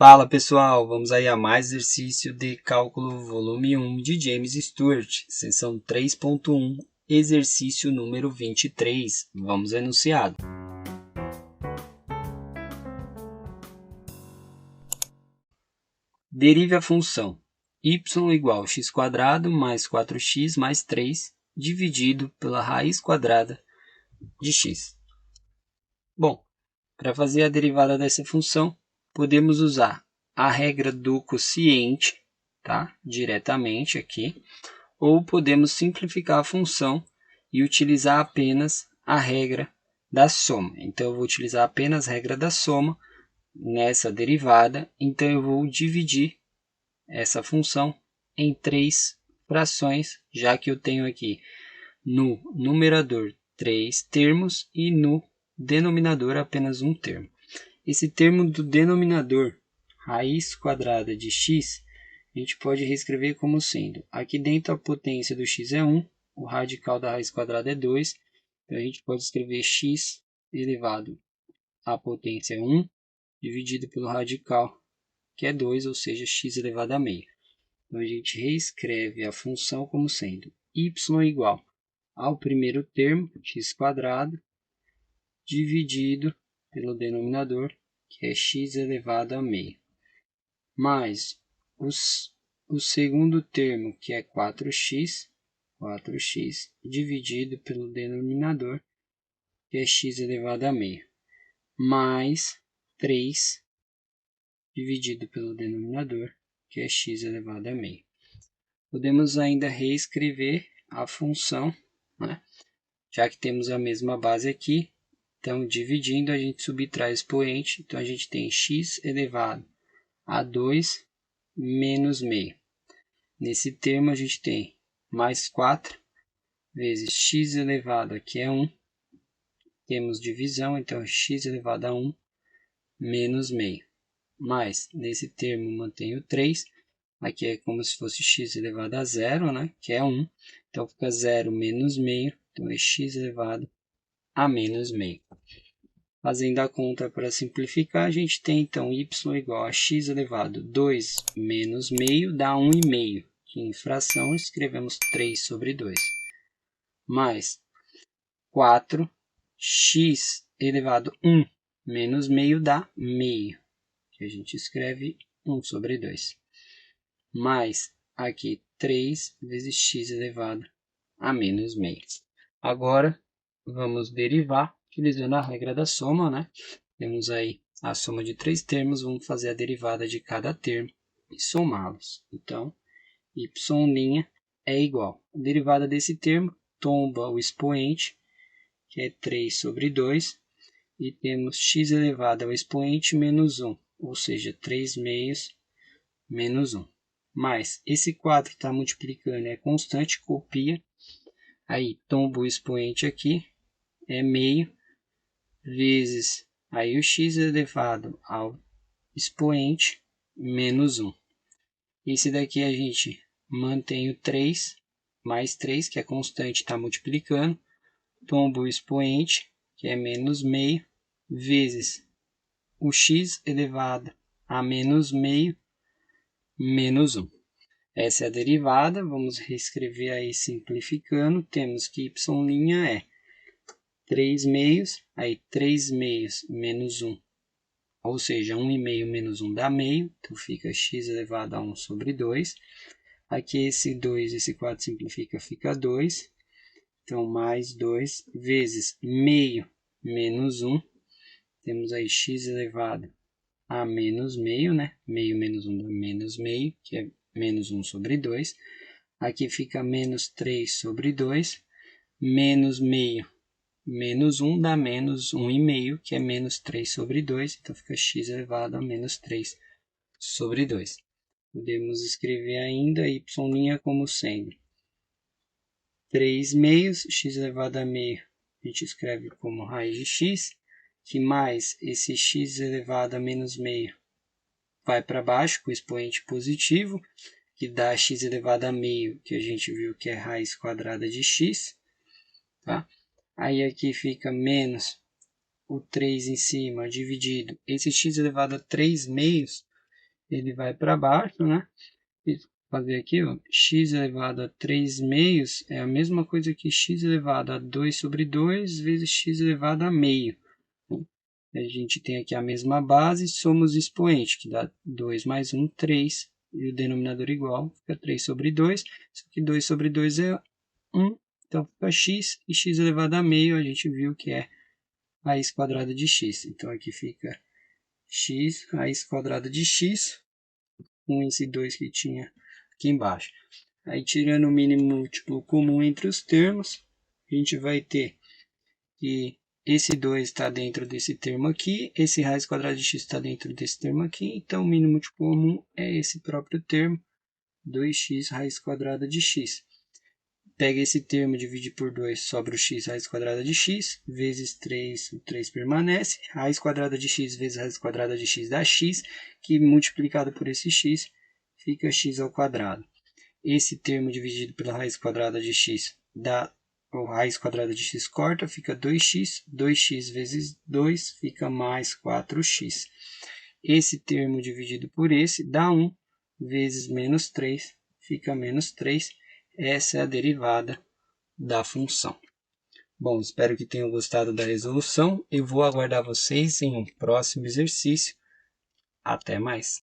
Fala pessoal, vamos aí a mais exercício de cálculo volume 1 de James Stewart, seção 3.1, exercício número 23. Vamos ao enunciado. Derive a função y igual a x² mais 4x mais 3 dividido pela raiz quadrada de x. Bom, para fazer a derivada dessa função, podemos usar a regra do quociente, tá? Diretamente aqui, ou podemos simplificar a função e utilizar apenas a regra da soma. Então, eu vou utilizar apenas a regra da soma nessa derivada, então eu vou dividir essa função em 3 frações, já que eu tenho aqui no numerador 3 termos e no denominador apenas um termo. Esse termo do denominador, raiz quadrada de x, a gente pode reescrever como sendo, aqui dentro a potência do x é 1, o radical da raiz quadrada é 2, então a gente pode escrever x elevado à potência 1, dividido pelo radical, que é 2, ou seja, x elevado a meio. Então a gente reescreve a função como sendo y igual ao primeiro termo, x², dividido pelo denominador, que é x elevado a meio, mais o segundo termo, que é 4x, dividido pelo denominador, que é x elevado a meio, mais 3, dividido pelo denominador, que é x elevado a meio. Podemos ainda reescrever a função, né? Já que temos a mesma base aqui, então dividindo a gente subtrai o expoente, então a gente tem x elevado a 2 menos meio. Nesse termo a gente tem mais 4 vezes x elevado, aqui é 1, temos divisão, então x elevado a 1 menos meio. Mais, nesse termo mantém o 3, aqui é como se fosse x elevado a 0, né? Que é 1, então fica 0 menos meio, então é x elevado a menos meio. Fazendo a conta para simplificar, a gente tem então y igual a x elevado a 2 menos meio dá 1,5. Que em fração escrevemos 3 sobre 2. Mais 4x elevado a 1 menos meio dá meio. Que a gente escreve 1 sobre 2. Mais aqui 3 vezes x elevado a menos meio. Agora vamos derivar utilizando a regra da soma, né? Temos aí a soma de 3 termos, vamos fazer a derivada de cada termo e somá-los. Então, y' é igual. A derivada desse termo tomba o expoente, que é 3 sobre 2, e temos x elevado ao expoente menos 1, ou seja, 3 meios menos 1. Mas esse 4 está multiplicando, é constante, copia, aí tomba o expoente aqui, é meio, vezes aí o x elevado ao expoente menos 1. Esse daqui a gente mantém o 3, mais 3, que é constante, está multiplicando, tomba o expoente, que é menos meio, vezes o x elevado a menos meio, menos 1. Essa é a derivada, vamos reescrever aí simplificando, temos que y' é 3 meios, aí 3 meios menos 1, ou seja, 1,5 menos 1 dá meio, então fica x elevado a 1 sobre 2. Aqui esse 2, esse 4 simplifica, fica 2. Então, mais 2 vezes meio menos 1. Temos aí x elevado a menos meio, né? Meio menos 1 dá menos meio, que é menos 1 sobre 2. Aqui fica menos 3 sobre 2. Menos meio menos 1 dá menos 1,5, que é menos 3 sobre 2. Então, fica x elevado a menos 3 sobre 2. Podemos escrever ainda y' como sendo 3 meios, x elevado a meio, a gente escreve como raiz de x, que mais esse x elevado a menos meio vai para baixo com o expoente positivo, que dá x elevado a meio, que a gente viu que é raiz quadrada de x, tá? Aí aqui fica menos o 3 em cima, dividido. Esse x elevado a 3 meios ele vai para baixo, né? E fazer aqui, ó, x elevado a 3 meios é a mesma coisa que x elevado a 2 sobre 2 vezes x elevado a meio. A gente tem aqui a mesma base, somos expoente, que dá 2 mais 1, 3, e o denominador igual, fica 3 sobre 2, só que 2 sobre 2 é 1, então fica x, e x elevado a meio a gente viu que é raiz quadrada de x. Então aqui fica x, raiz quadrada de x, com esse 2 que tinha aqui embaixo. Aí tirando o mínimo múltiplo comum entre os termos, a gente vai ter que esse 2 está dentro desse termo aqui, esse raiz quadrada de x está dentro desse termo aqui, então o mínimo múltiplo comum é esse próprio termo, 2x raiz quadrada de x. Pega esse termo, divide por 2, sobra o x raiz quadrada de x, vezes 3, o 3 permanece, raiz quadrada de x vezes raiz quadrada de x dá x, que multiplicado por esse x, fica x ao quadrado. Esse termo dividido pela raiz quadrada de x dá a raiz quadrada de x corta, fica 2x, 2x vezes 2 fica mais 4x. Esse termo dividido por esse dá 1, vezes menos 3, fica menos 3. Essa é a derivada da função. Bom, espero que tenham gostado da resolução. Eu vou aguardar vocês em um próximo exercício. Até mais!